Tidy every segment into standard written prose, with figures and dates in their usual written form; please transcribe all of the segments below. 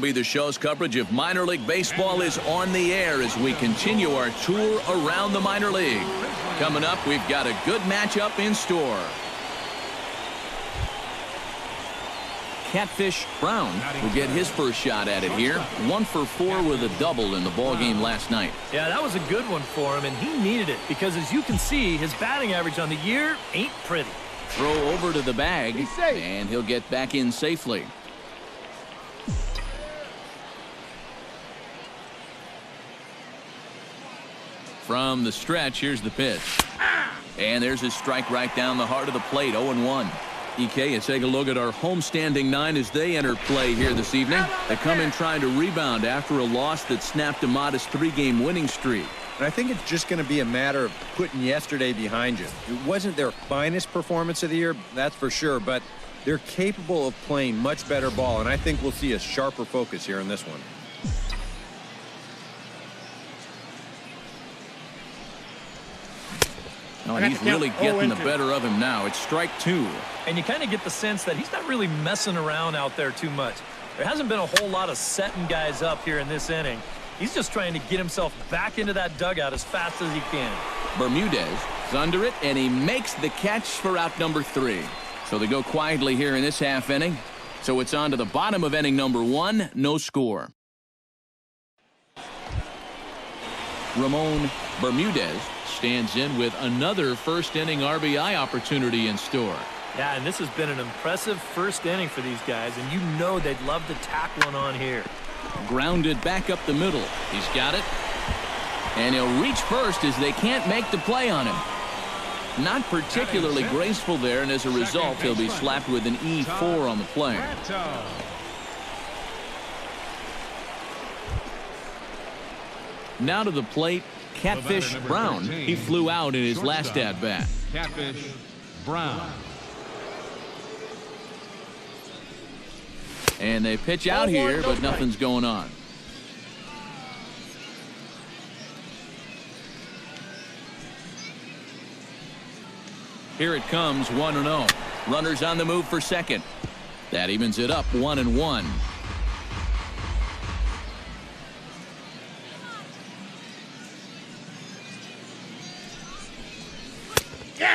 MLB The Show's coverage of minor league baseball is on the air as we continue our tour around the minor league. Coming up, we've got a good matchup in store. Catfish Brown will get his first shot at it here. 1 for 4 with a double in the ballgame last night. Yeah, that was a good one for him, and he needed it because, as you can see, his batting average on the year ain't pretty. Throw over to the bag, and he'll get back in safely. From the stretch, here's the pitch. And there's his strike right down the heart of the plate, 0-1. EK, let's take a look at our homestanding 9 as they enter play here this evening. They come in trying to rebound after a loss that snapped a modest 3-game winning streak. And I think it's just going to be a matter of putting yesterday behind you. It wasn't their finest performance of the year, that's for sure, but they're capable of playing much better ball, and I think we'll see a sharper focus here in this one. Oh, and he's really getting the better of him now. It's strike 2. And you kind of get the sense that he's not really messing around out there too much. There hasn't been a whole lot of setting guys up here in this inning. He's just trying to get himself back into that dugout as fast as he can. Bermudez is under it, and he makes the catch for out number 3. So they go quietly here in this half inning. So it's on to the bottom of inning number 1, no score. Ramon Bermudez stands in with another first inning RBI opportunity in store. Yeah, and this has been an impressive first inning for these guys, and you know they'd love to tack one on here. Grounded back up the middle. He's got it. And he'll reach first as they can't make the play on him. Not particularly graceful there, and as a result, he'll be slapped with an E4 on the play. Now to the plate, Catfish Brown. He flew out in his last at-bat. Catfish Brown. And they pitch out here, but nothing's going on. Here it comes, 1-0. Runners on the move for second. That evens it up, 1-1.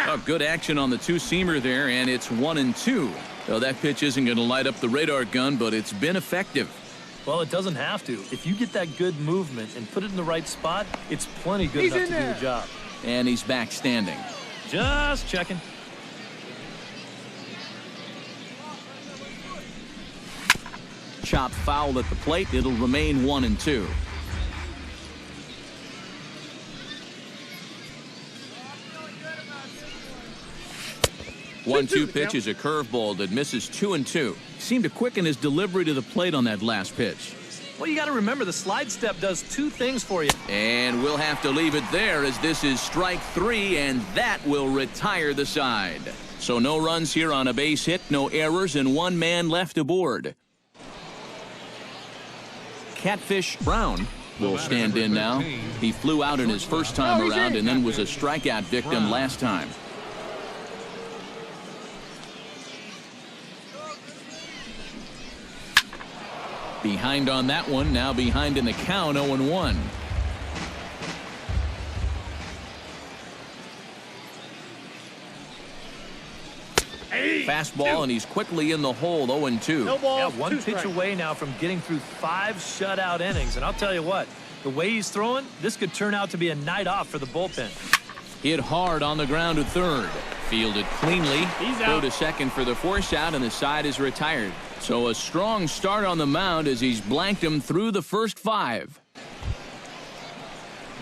Oh, good action on the two-seamer there, and it's 1-2. So that pitch isn't going to light up the radar gun, but it's been effective. Well, it doesn't have to. If you get that good movement and put it in the right spot, it's plenty good enough to do the job. And he's back standing. Just checking. Chop foul at the plate. It'll remain 1-2. 1-2 pitch is a curveball that misses 2-2. Seemed to quicken his delivery to the plate on that last pitch. Well, you got to remember the slide step does 2 things for you. And we'll have to leave it there as this is strike 3, and that will retire the side. So no runs here on a base hit, no errors, and 1 man left aboard. Catfish Brown will stand in now. He flew out in his first time around and then was a strikeout victim last time. Behind on that one, now behind in the count, 0-1. Fastball, and he's quickly in the hole, 0-2. No ball, yeah, 1 pitch away now from getting through 5 shutout innings. And I'll tell you what, the way he's throwing, this could turn out to be a night off for the bullpen. Hit hard on the ground to third. Fielded cleanly. Throw to second for the force out, and the side is retired. So a strong start on the mound as he's blanked him through the first 5.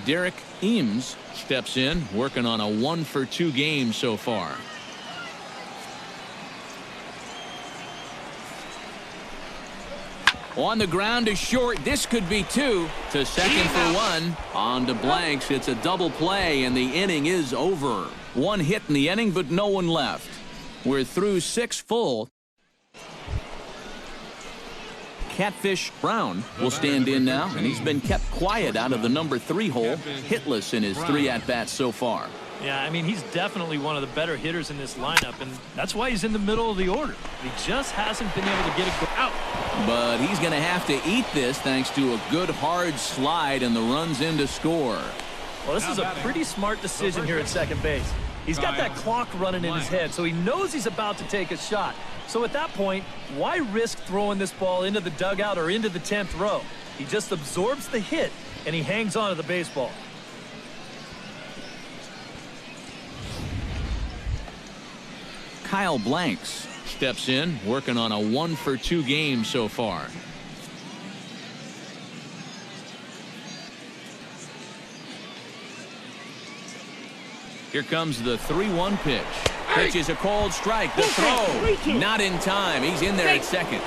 Derek Eames steps in, working on a 1-for-2 game so far. On the ground to short. This could be 2. To second for 1. On to blanks. It's a double play, and the inning is over. 1 hit in the inning, but no one left. We're through 6 full. Catfish Brown will stand in now, and he's been kept quiet out of the number 3 hole, hitless in his 3 at-bats so far. Yeah, I mean, he's definitely one of the better hitters in this lineup, and that's why he's in the middle of the order. He just hasn't been able to get it out. But he's going to have to eat this thanks to a good hard slide, and the run's in to score. Well, this is a pretty smart decision here at second base. He's got that clock running in his head, so he knows he's about to take a shot. So at that point, why risk throwing this ball into the dugout or into the 10th row? He just absorbs the hit, and he hangs on to the baseball. Kyle Blanks steps in, working on a 1-for-2 game so far. Here comes the 3-1 pitch. Pitch is a called strike. The throw, not in time. He's in there at second.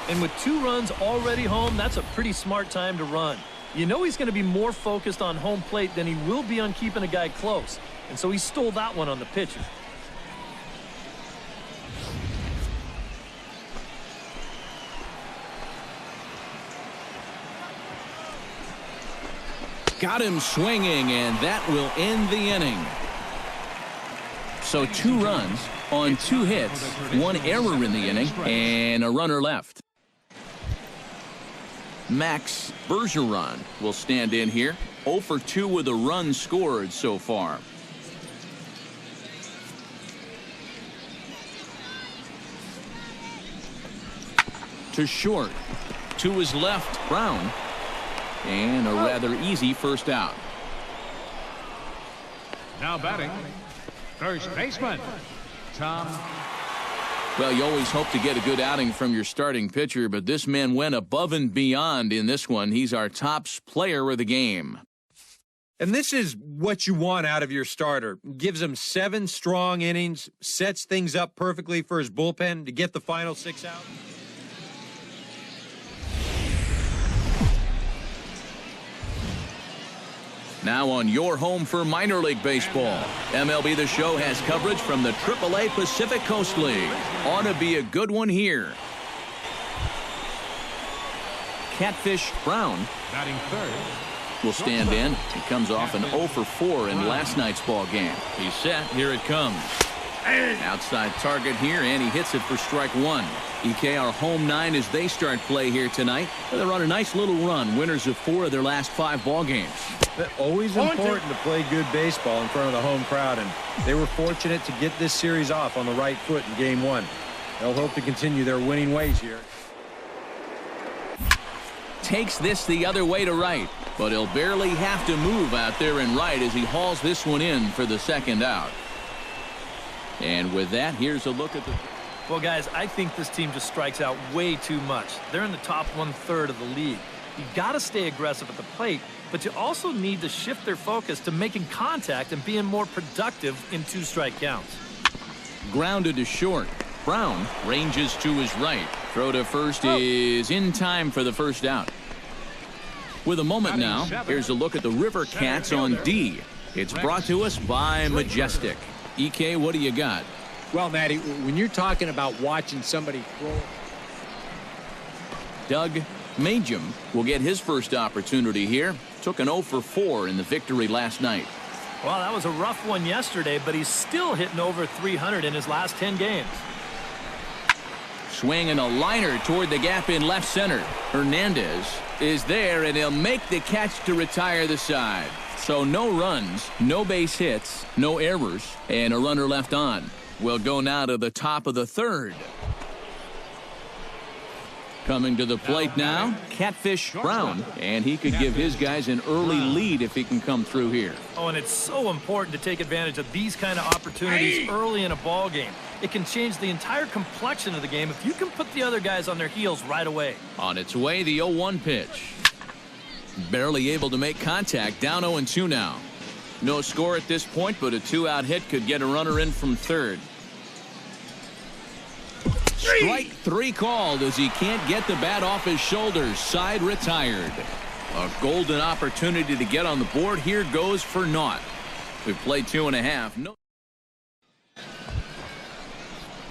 And with 2 runs already home, that's a pretty smart time to run. You know he's going to be more focused on home plate than he will be on keeping a guy close. And so he stole that one on the pitcher. Got him swinging, and that will end the inning. So 2 runs on 2 hits, 1 error in the inning, and a runner left. Max Bergeron will stand in here. 0 for 2 with a run scored so far. To short. To his left, Brown. And a rather easy first out. Now batting, first baseman, Tom. Well, you always hope to get a good outing from your starting pitcher, but this man went above and beyond in this one. He's our top player of the game. And this is what you want out of your starter. Gives him 7 strong innings, sets things up perfectly for his bullpen to get the final 6 out. Now on your home for minor league baseball. MLB The Show has coverage from the AAA Pacific Coast League. Ought to be a good one here. Catfish Brown Batting third. will stand in. He comes off an 0 for 4 in last night's ball game. He's set. Here it comes. Outside target here, and he hits it for strike 1. EK, our home 9 as they start play here tonight. They're on a nice little run, winners of 4 of their last 5 ball games. Always important to play good baseball in front of the home crowd, and they were fortunate to get this series off on the right foot in Game 1. They'll hope to continue their winning ways here. Takes this the other way to right, but he'll barely have to move out there in right as he hauls this one in for the second out. And with that, here's a look at the... Well, guys, I think this team just strikes out way too much. They're in the top 1/3 of the league. You got to stay aggressive at the plate, but you also need to shift their focus to making contact and being more productive in 2-strike counts. Grounded to short. Brown ranges to his right. Throw to first is in time for the first out. With a moment now, here's a look at the River Cats on D. It's brought to us by Majestic. EK, what do you got? Well, Matty, when you're talking about watching somebody throw... Doug Majum will get his first opportunity here. Took an 0 for 4 in the victory last night. Well, that was a rough one yesterday, but he's still hitting over 300 in his last 10 games. Swinging a liner toward the gap in left center. Hernandez is there, and he'll make the catch to retire the side. So no runs, no base hits, no errors, and a runner left on. We'll go now to the top of the 3rd. Coming to the plate now, Catfish Brown, and he could give his guys an early lead if he can come through here. Oh, and it's so important to take advantage of these kind of opportunities early in a ball game. It can change the entire complexion of the game if you can put the other guys on their heels right away. On its way, the 0-1 pitch. Barely able to make contact, down 0-2 now. No score at this point, but a 2-out hit could get a runner in from 3rd. Strike 3 called as he can't get the bat off his shoulders. Side retired. A golden opportunity to get on the board. Here goes for naught. We've played 2.5. No.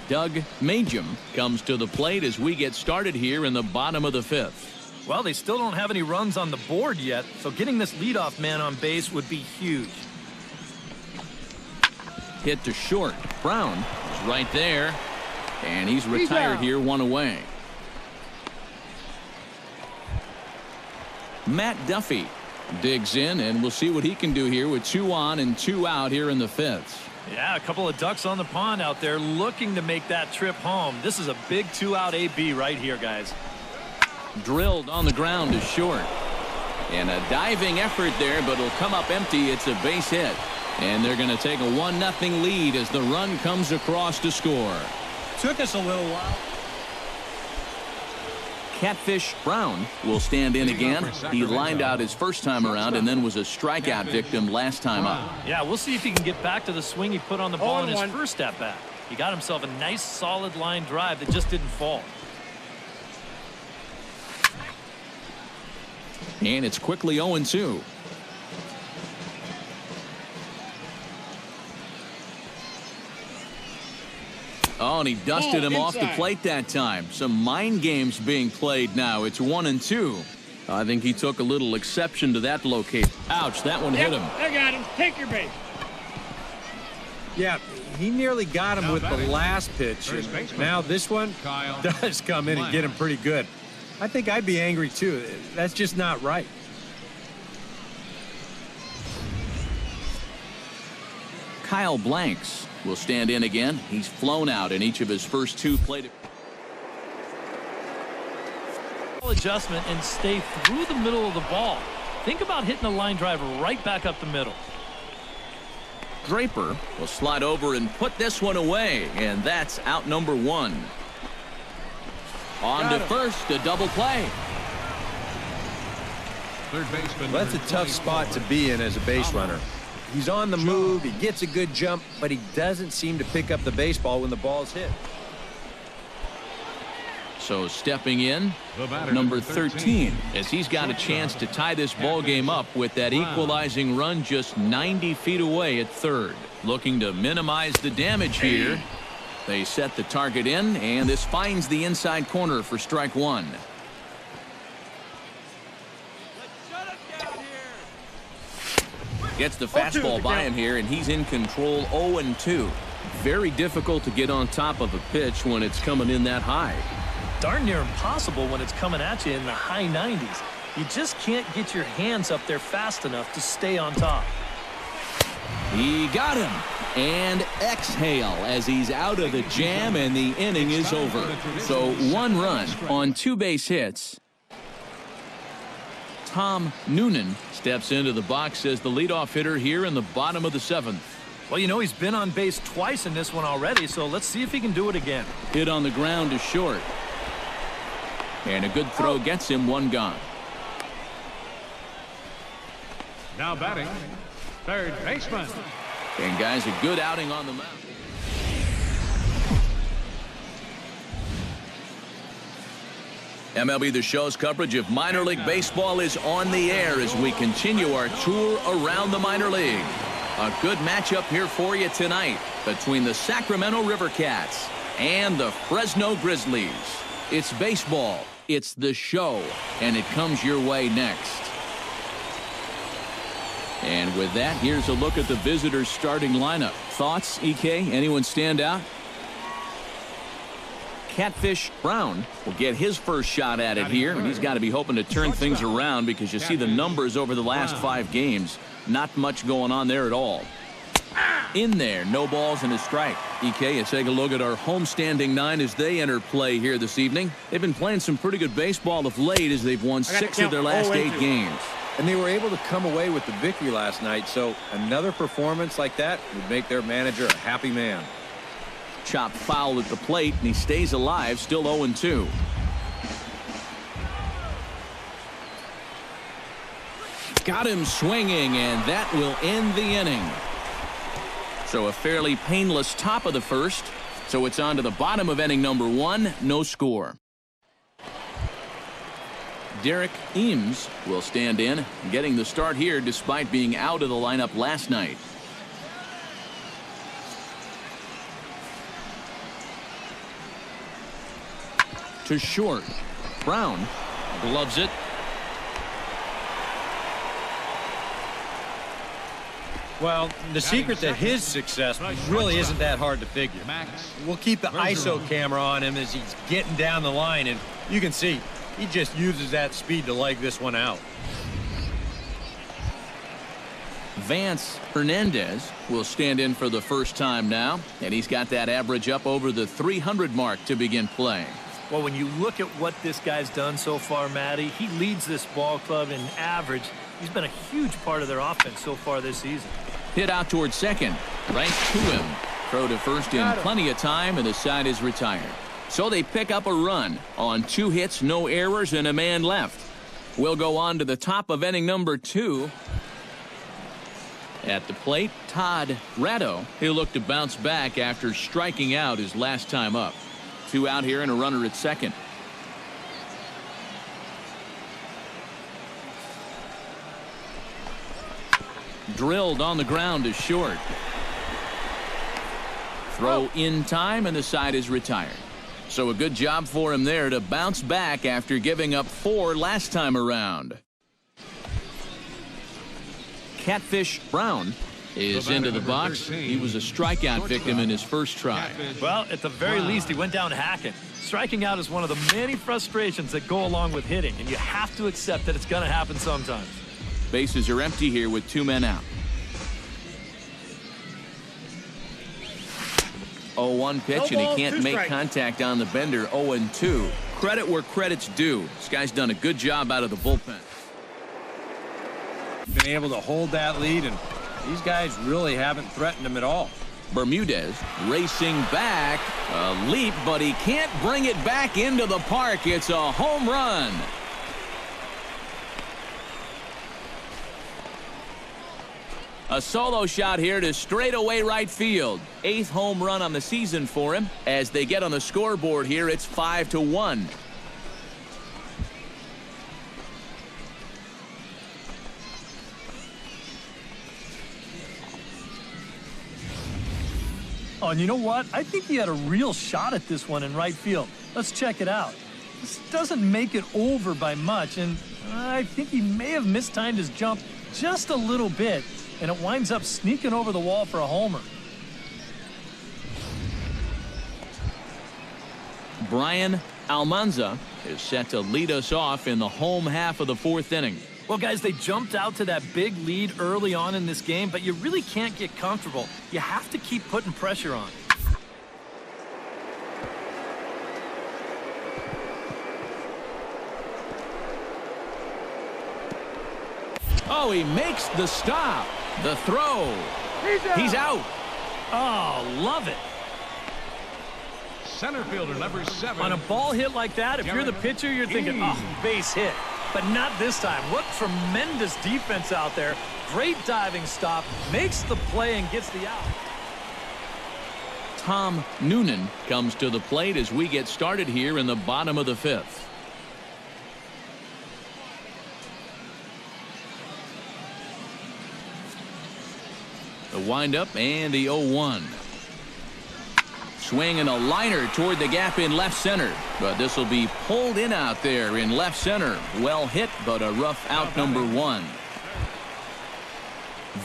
Doug Majum comes to the plate as we get started here in the bottom of the 5th. Well, they still don't have any runs on the board yet, so getting this leadoff man on base would be huge. Hit to short. Brown is right there. And he's retired here, 1 away. Matt Duffy digs in, and we'll see what he can do here with 2 on and 2 out here in the 5th. Yeah, a couple of ducks on the pond out there looking to make that trip home. This is a big 2-out AB right here, guys. Drilled on the ground to short. And a diving effort there, but it'll come up empty. It's a base hit. And they're going to take a 1-0 lead as the run comes across to score. Took us a little while. Catfish Brown will stand in again. He lined out his first time around and then was a strikeout victim last time up. Yeah, we'll see if he can get back to the swing he put on the ball in his first at-bat. He got himself a nice solid line drive that just didn't fall. And it's quickly 0-2. Oh, and he dusted him off the plate that time. Some mind games being played now. It's 1-2. I think he took a little exception to that location. Ouch, that one hit him. I got him. Take your base. Yeah, he nearly got him with the last pitch. And now this one does come in and get him pretty good. I think I'd be angry too. That's just not right. Kyle Blanks will stand in again. He's flown out in each of his first 2 plate. Adjustment and stay through the middle of the ball. Think about hitting a line drive right back up the middle. Draper will slide over and put this one away, and that's out number 1. On to first, a double play. Third baseman. Well, that's a tough spot to be in as a base runner. He's on the move, he gets a good jump, but he doesn't seem to pick up the baseball when the ball's hit. So stepping in, number 13, as he's got a chance to tie this ball game up with that equalizing run just 90 feet away at third. Looking to minimize the damage here. They set the target in, and this finds the inside corner for strike 1. Gets the fastball by him here, and he's in control. 0-2. Very difficult to get on top of a pitch when it's coming in that high. Darn near impossible when it's coming at you in the high 90s. You just can't get your hands up there fast enough to stay on top. He got him. And exhale as he's out of the jam, and the inning is over. So 1 run on 2 base hits. Tom Noonan steps into the box as the leadoff hitter here in the bottom of the 7th. Well, you know, he's been on base twice in this one already, so let's see if he can do it again. Hit on the ground to short. And a good throw gets him 1 gone. Now batting, third baseman. And guys, a good outing on the mound. MLB The Show's coverage of minor league baseball is on the air as we continue our tour around the minor league. A good matchup here for you tonight between the Sacramento River Cats and the Fresno Grizzlies. It's baseball, it's the show, and it comes your way next. And with that, here's a look at the visitors' starting lineup. Thoughts, EK? Anyone stand out? Catfish Brown will get his first shot at it here, and he's got to be hoping to turn things around because you see the numbers over the last 5 games. Not much going on there at all. In there, no balls and a strike. EK, let's take a look at our homestanding 9 as they enter play here this evening. They've been playing some pretty good baseball of late as they've won 6 of their last 8 games. And they were able to come away with the victory last night, so another performance like that would make their manager a happy man. Chopped foul at the plate, and he stays alive, still 0-2. Got him swinging, and that will end the inning. So a fairly painless top of the first. So it's on to the bottom of inning number 1, no score. Derek Eames will stand in, getting the start here despite being out of the lineup last night. To short. Brown gloves it. Well, the secret to his success really isn't that hard to figure. We'll keep the ISO camera on him as he's getting down the line, and you can see he just uses that speed to leg this one out. Vance Hernandez will stand in for the first time now, and he's got that average up over the 300 mark to begin playing. Well, when you look at what this guy's done so far, Matty, he leads this ball club in average. He's been a huge part of their offense so far this season. Hit out towards second. Right to him. Throw to first in plenty of time, and the side is retired. So they pick up a run on 2 hits, no errors, and a man left. We'll go on to the top of inning number 2. At the plate, Todd Ratto. He'll look to bounce back after striking out his last time up. 2 out here and a runner at second. Drilled on the ground to short. Throw in time, and the side is retired. So a good job for him there to bounce back after giving up 4 last time around. Catfish Brown is into the box. He was a strikeout victim in his first try. Well, at the very least, he went down hacking. Striking out is one of the many frustrations that go along with hitting, and you have to accept that it's going to happen sometimes. Bases are empty here with 2 men out. 0-1 pitch, and he can't make contact on the bender. 0-2. Credit where credit's due. This guy's done a good job out of the bullpen. Been able to hold that lead, and these guys really haven't threatened him at all. Bermudez racing back. A leap, but he can't bring it back into the park. It's a home run. A solo shot here to straightaway right field. 8th home run on the season for him. As they get on the scoreboard here, it's 5-1. Oh, and you know what? I think he had a real shot at this one in right field. Let's check it out. This doesn't make it over by much, and I think he may have mistimed his jump just a little bit, and it winds up sneaking over the wall for a homer. Brian Almanza is set to lead us off in the home half of the 4th inning. Well, guys, they jumped out to that big lead early on in this game, but you really can't get comfortable. You have to keep putting pressure on. Oh, he makes the stop. The throw. He's out. Oh, love it. Center fielder number 7. On a ball hit like that, if you're the pitcher, you're thinking, oh, base hit. But not this time. What tremendous defense out there. Great diving stop. Makes the play and gets the out. Tom Noonan comes to the plate as we get started here in the bottom of the 5th. The windup and the 0-1. Swing and a liner toward the gap in left center. But this will be pulled in out there in left center. Well hit, but a rough out number 1.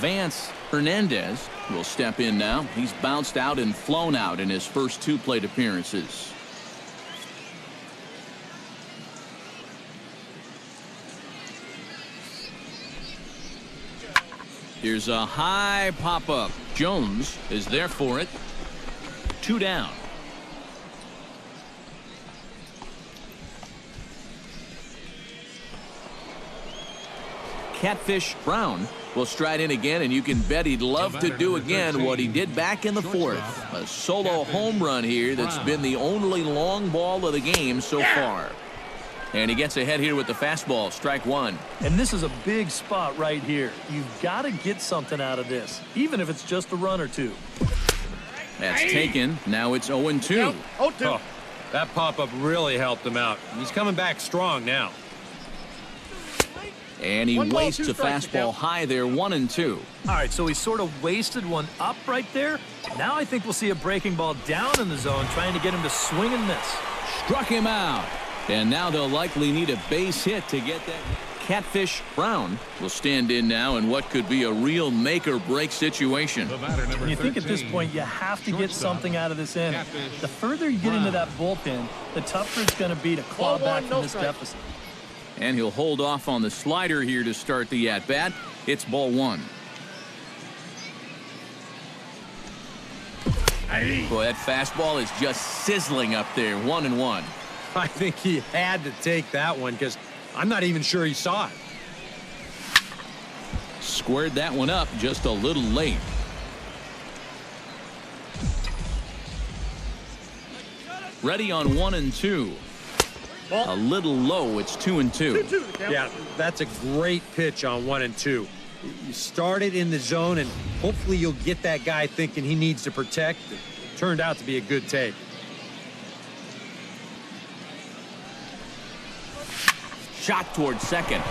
Vance Hernandez will step in now. He's bounced out and flown out in his first 2 plate appearances. Here's a high pop-up. Jones is there for it. 2 down. Catfish Brown will stride in again, and you can bet he'd love to do again what he did back in the 4th. A solo home run here that's been the only long ball of the game so far. And he gets ahead here with the fastball. Strike 1. And this is a big spot right here. You've got to get something out of this, even if it's just a run or 2. That's taken. Now it's 0-2. Oh, that pop-up really helped him out. He's coming back strong now. And he wastes a fastball high there, 1-2. All right, so he sort of wasted one up right there. Now I think we'll see a breaking ball down in the zone, trying to get him to swing and miss. Struck him out. And now they'll likely need a base hit to get that. Catfish Brown will stand in now in what could be a real make-or-break situation. The batter, number And you think at this 13, point you have to get shortstop, something out of this inning. Catfish The further you get into Brown. that bullpen, the tougher it's going to be to claw back from this deficit. And he'll hold off on the slider here to start the at-bat. It's ball one. Boy, that fastball is just sizzling up there. 1-1. I think he had to take that one because I'm not even sure he saw it. Squared that one up just a little late. Ready on 1-2. A little low. It's 2-2. Yeah, that's a great pitch on 1-2. You started in the zone, and hopefully you'll get that guy thinking he needs to protect. It turned out to be a good take. Shot towards second.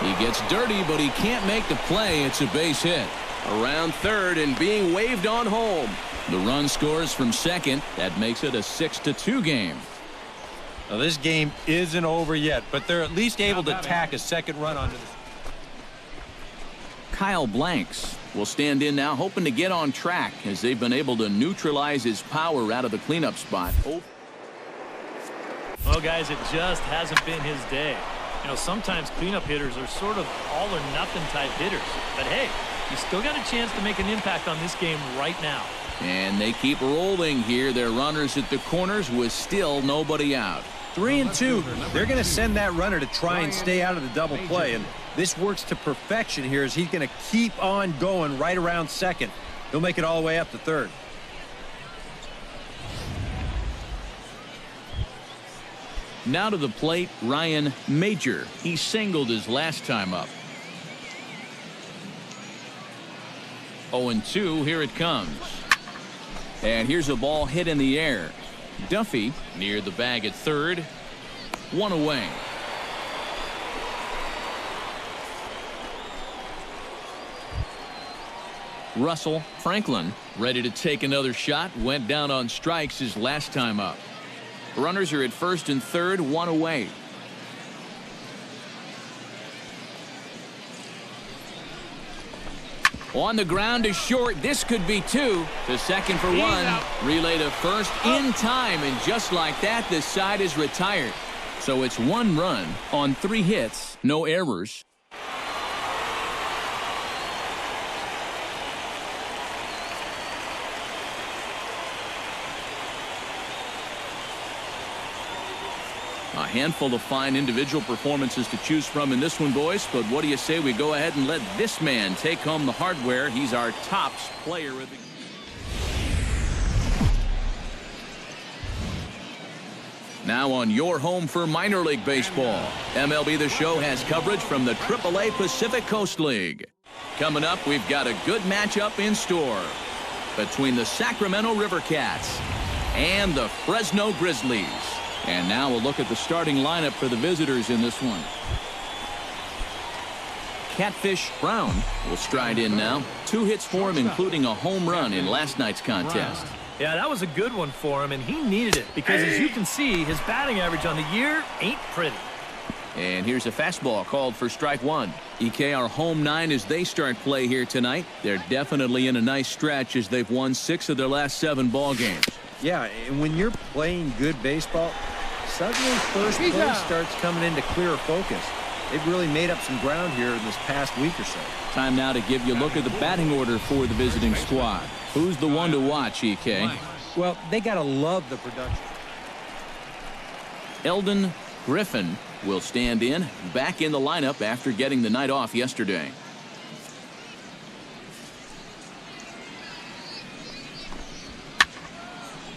He gets dirty, but he can't make the play. It's a base hit. Around third and being waved on home. The run scores from second. That makes it a 6-2 game. Now, this game isn't over yet, but they're at least able to tack a second run onto this. Kyle Blanks will stand in now, hoping to get on track as they've been able to neutralize his power out of the cleanup spot. Well, guys, it just hasn't been his day. You know, sometimes cleanup hitters are sort of all or nothing type hitters. But hey, you still got a chance to make an impact on this game right now. And they keep rolling here. Their runners at the corners with still nobody out. 3-2. They're going to send that runner to try and stay out of the double play, and this works to perfection here as he's going to keep on going right around second. He'll make it all the way up to third. Now to the plate, Ryan Major. He singled his last time up. 0-2, here it comes. And here's a ball hit in the air. Duffy near the bag at third. One away. Russell Franklin ready to take another shot. Went down on strikes his last time up. Runners are at first and third, one away. On the ground to short. This could be two. To second for one. Relay to first in time. And just like that, the side is retired. So it's one run on 3 hits. No errors. A handful of fine individual performances to choose from in this one, boys. But what do you say we go ahead and let this man take home the hardware? He's our tops player of the Now on your home for minor league baseball. MLB The Show has coverage from the AAA Pacific Coast League. Coming up, we've got a good matchup in store between the Sacramento River Cats and the Fresno Grizzlies. And now we'll look at the starting lineup for the visitors in this one. Catfish Brown will stride in now. 2 hits for him, including a home run in last night's contest. Yeah, that was a good one for him, and he needed it because, as you can see, his batting average on the year ain't pretty. And here's a fastball called for strike one. EK, our home 9 as they start play here tonight. They're definitely in a nice stretch as they've won 6 of their last 7 ball games. Yeah, and when you're playing good baseball, suddenly first place starts coming into clearer focus. They've really made up some ground here in this past week or so. Time now to give you a look at the batting order for the visiting squad. Who's the one to watch, EK? Well, they got to love the production. Eldon Griffin will stand in, back in the lineup after getting the night off yesterday.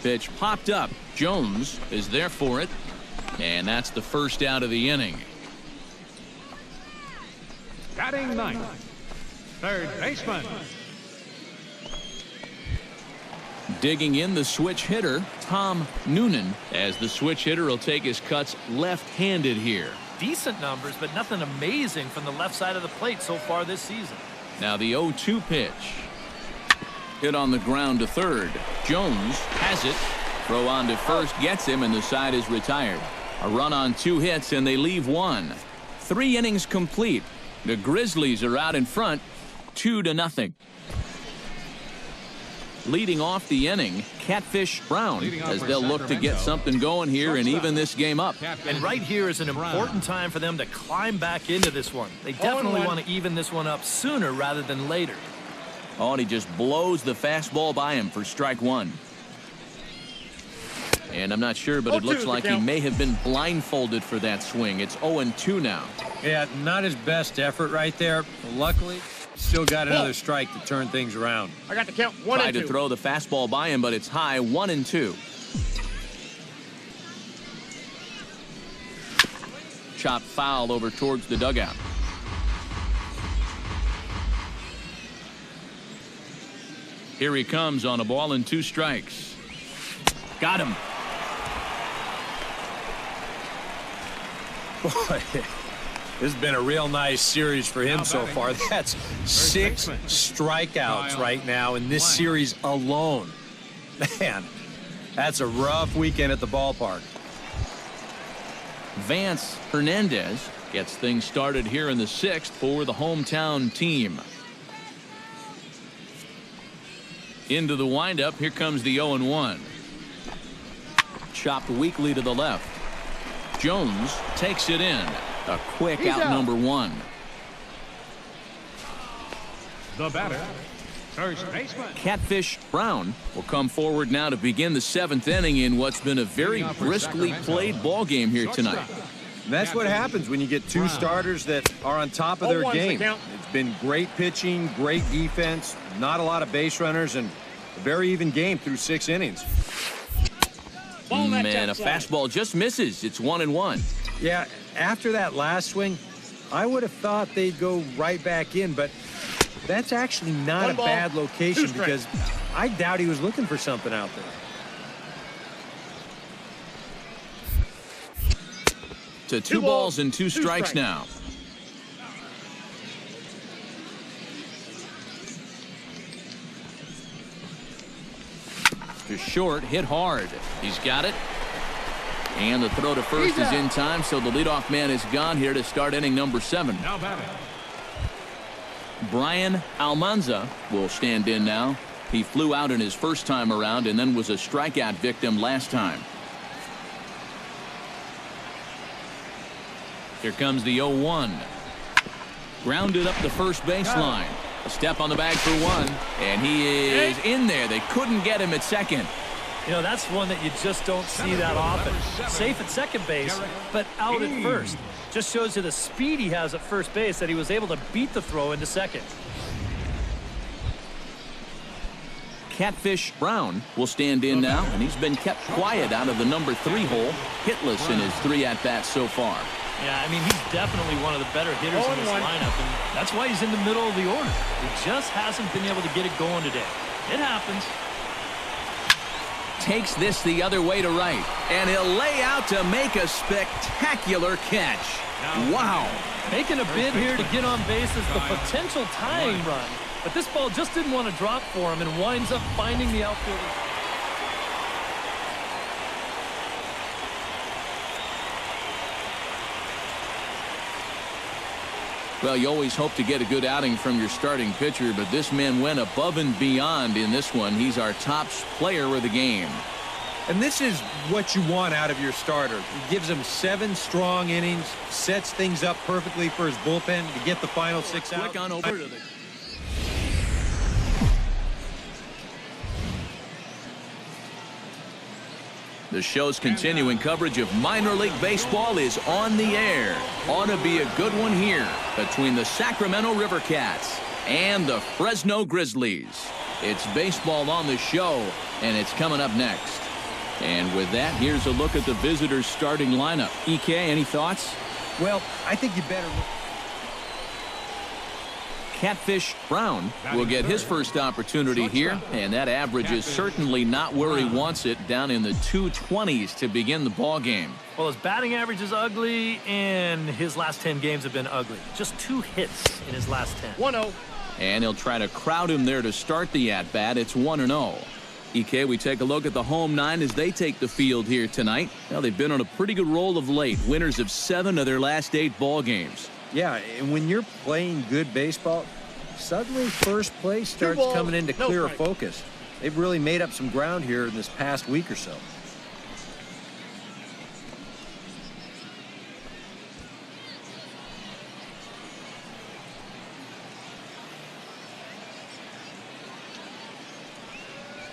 Pitch popped up. Jones is there for it. And that's the first out of the inning. Batting ninth, third baseman. Digging in the switch hitter, Tom Noonan, as the switch hitter will take his cuts left-handed here. Decent numbers, but nothing amazing from the left side of the plate so far this season. Now the 0-2 pitch. Hit on the ground to third. Jones has it. Throw on to first gets him, and the side is retired. A run on 2 hits, and they leave 1. 3 innings complete. The Grizzlies are out in front, 2-0. Leading off the inning, Catfish Brown, as they'll look to get something going here and even this game up. And right here is an important time for them to climb back into this one. They definitely want to even this one up sooner rather than later. Oh, and he just blows the fastball by him for strike 1. And I'm not sure, but it looks like he may have been blindfolded for that swing. It's 0-2 now. Yeah, not his best effort right there. Luckily, still got another strike to turn things around. I got the count. 1-2. Tried to throw the fastball by him, but it's high, 1-2. Chop foul over towards the dugout. Here he comes on a ball and 2 strikes. Got him. Boy, this has been a real nice series for him so far. That's 6 strikeouts right now in this series alone. Man, that's a rough weekend at the ballpark. Vance Hernandez gets things started here in the 6th for the hometown team. Into the windup, here comes the 0-1. Chopped weakly to the left. Jones takes it in. A quick out number 1. The batter, first baseman. Catfish Brown will come forward now to begin the 7th inning in what's been a very briskly played ball game here tonight. And that's what happens when you get 2 starters that are on top of their game. It's been great pitching, great defense, not a lot of base runners, and a very even game through 6 innings. Man, a fastball just misses. It's 1-1. Yeah, after that last swing, I would have thought they'd go right back in, but that's actually not a bad location because I doubt he was looking for something out there. To 2 balls and 2 strikes now. To short, hit hard. He's got it. And the throw to first is in time, so the leadoff man is gone here to start inning number 7. Now batting. Brian Almanza will stand in now. He flew out in his first time around and then was a strikeout victim last time. Here comes the 0-1. Grounded up the first baseline. A step on the bag for 1, and he is in there. They couldn't get him at second. You know, that's one that you just don't see that often. Safe at second base, but out at first. Just shows you the speed he has at first base that he was able to beat the throw into second. Catfish Brown will stand in now, and he's been kept quiet out of the number 3 hole, hitless in his 3 at-bats so far. Yeah, I mean, he's definitely one of the better hitters in this lineup, and that's why he's in the middle of the order. He just hasn't been able to get it going today. It happens. Takes this the other way to right, and he'll lay out to make a spectacular catch. Wow. Making a bid here to get on base is the potential tying run, but this ball just didn't want to drop for him and winds up finding the outfielder. Well, you always hope to get a good outing from your starting pitcher, but this man went above and beyond in this one. He's our top player of the game. And this is what you want out of your starter. He gives him 7 strong innings, sets things up perfectly for his bullpen to get the final 6 out. Click on over to the... The show's continuing coverage of minor league baseball is on the air. Ought to be a good one here between the Sacramento River Cats and the Fresno Grizzlies. It's baseball on the show, and it's coming up next. And with that, here's a look at the visitors' starting lineup. EK, any thoughts? Well, I think you better look. Catfish Brown will get his first opportunity here, and that average is certainly not where he wants it, down in the 220s to begin the ball game. Well, his batting average is ugly, and his last 10 games have been ugly. Just 2 hits in his last 10. 1-0. And he'll try to crowd him there to start the at-bat. It's 1-0. EK, we take a look at the home nine as they take the field here tonight. Now, they've been on a pretty good roll of late. Winners of 7 of their last 8 ball games. Yeah, and when you're playing good baseball, suddenly first place starts coming into clearer focus. They've really made up some ground here in this past week or so.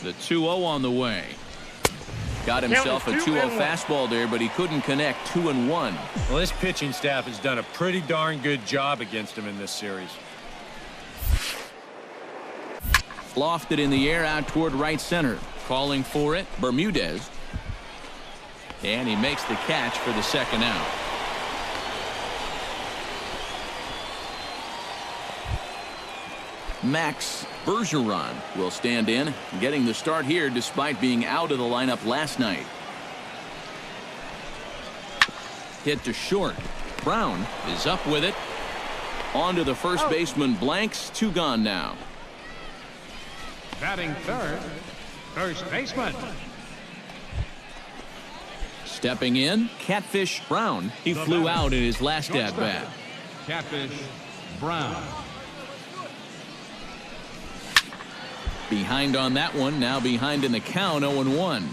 The 2-0 on the way. Got himself a 2-0 fastball there, but he couldn't connect. 2-1. Well, this pitching staff has done a pretty darn good job against him in this series. Lofted in the air out toward right center. Calling for it, Bermudez. And he makes the catch for the second out. Max Bergeron will stand in, getting the start here despite being out of the lineup last night. Hit to short. Brown is up with it. On to the first baseman, Blanks. 2 gone now. Batting third, first baseman. Stepping in, Catfish Brown. He flew out in his last at-bat. Catfish Brown. Behind on that one, now behind in the count, 0-1.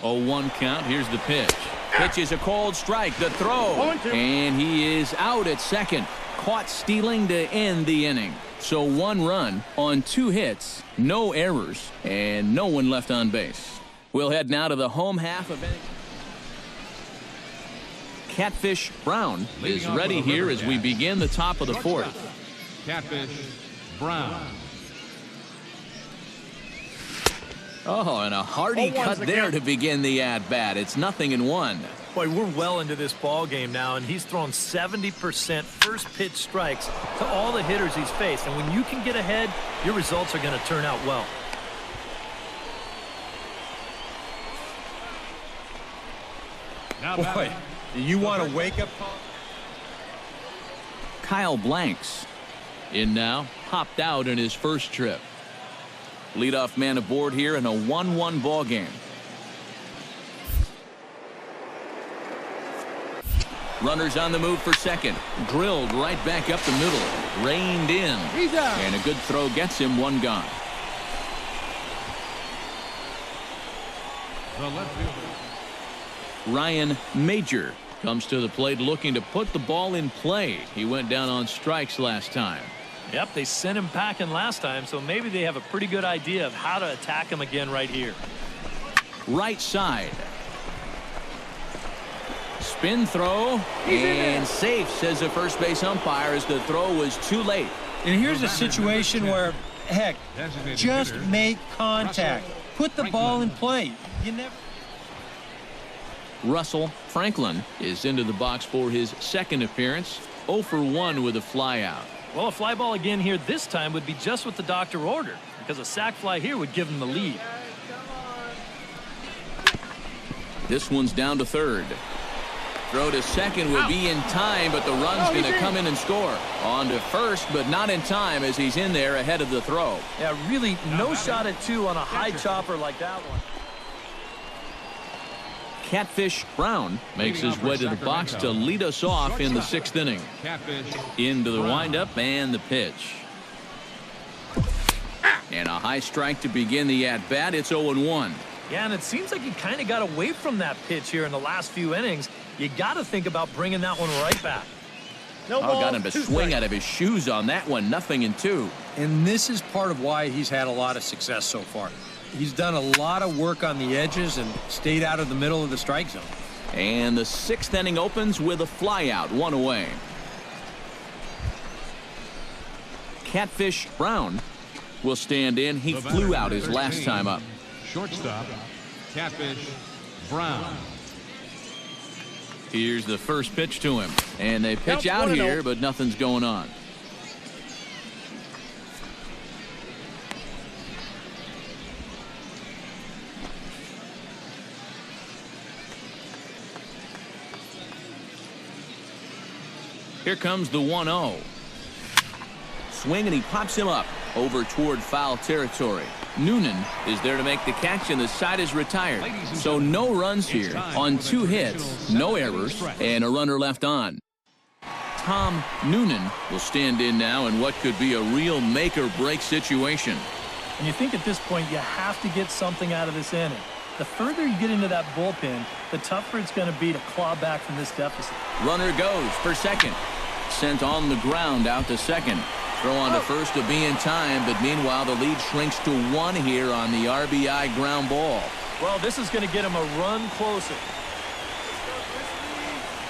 Oh, 1 count. Here's the pitch. Pitch is a cold strike. The throw. And he is out at second. Caught stealing to end the inning. So 1 run on 2 hits, no errors, and no one left on base. We'll head now to the home half of inning. Catfish Brown is ready here as we begin the top of the 4th. Catfish Brown. Oh, and a hearty cut there to begin the at-bat. It's 0-1. Boy, we're well into this ball game now, and he's thrown 70% first pitch strikes to all the hitters he's faced. And when you can get ahead, your results are going to turn out well. Boy, do you want to wake up? Kyle Blanks in now, hopped out in his first trip. Leadoff man aboard here in a 1-1 ball game. Runners on the move for second. Drilled right back up the middle. Reined in. And a good throw gets him 1 gone. The left fielder. Ryan Major comes to the plate looking to put the ball in play. He went down on strikes last time. Yep, they sent him packing last time, so maybe they have a pretty good idea of how to attack him again right here. Right side. Spin throw and safe, says the first base umpire, as the throw was too late. And here's a situation where, heck, just make contact. Put the ball in play. You never. Russell Franklin is into the box for his second appearance. 0 for 1 with a fly out. Well, a fly ball again here this time would be just what the doctor ordered, because a sac fly here would give him the lead. This one's down to third. Throw to second would be in time, but the run's going to come in and score. On to first, but not in time as he's in there ahead of the throw. Yeah, really no shot at 2 on a high chopper like that one. Catfish Brown makes his way to the box to lead us off in the 6th inning. Into the windup and the pitch. And a high strike to begin the at-bat. It's 0-1. Yeah, and it seems like he kind of got away from that pitch here in the last few innings. You got to think about bringing that one right back. Got him to swing out of his shoes on that one. 0-2. And this is part of why he's had a lot of success so far. He's done a lot of work on the edges and stayed out of the middle of the strike zone. And the 6th inning opens with a fly out, 1 away. Catfish Brown will stand in. He flew out his last time up. Shortstop, Catfish Brown. Here's the first pitch to him. And they pitch out here, but nothing's going on. Here comes the 1-0. Swing, and he pops him up over toward foul territory. Noonan is there to make the catch, and the side is retired. So no runs here on 2 hits, no errors, and a runner left on. Tom Noonan will stand in now in what could be a real make-or-break situation. And you think at this point you have to get something out of this inning. The further you get into that bullpen, the tougher it's going to be to claw back from this deficit. Runner goes for second. Sent on the ground out to second. Throw on to first to be in time, but meanwhile the lead shrinks to 1 here on the RBI ground ball. Well, this is going to get him a run closer.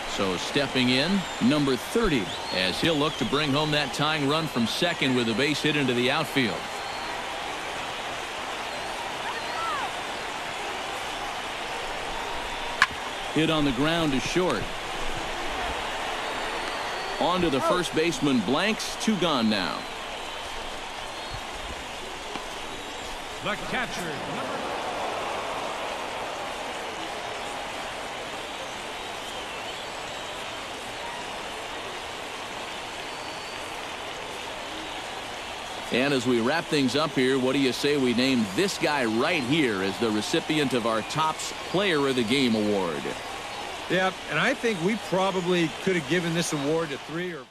So stepping in, number 30, as he'll look to bring home that tying run from second with a base hit into the outfield. Hit on the ground to short. On to the first baseman, blanks, 2 gone now. The catcher. And as we wrap things up here, what do you say we name this guy right here as the recipient of our Topps Player of the Game award? Yeah, and I think we probably could have given this award to 3 or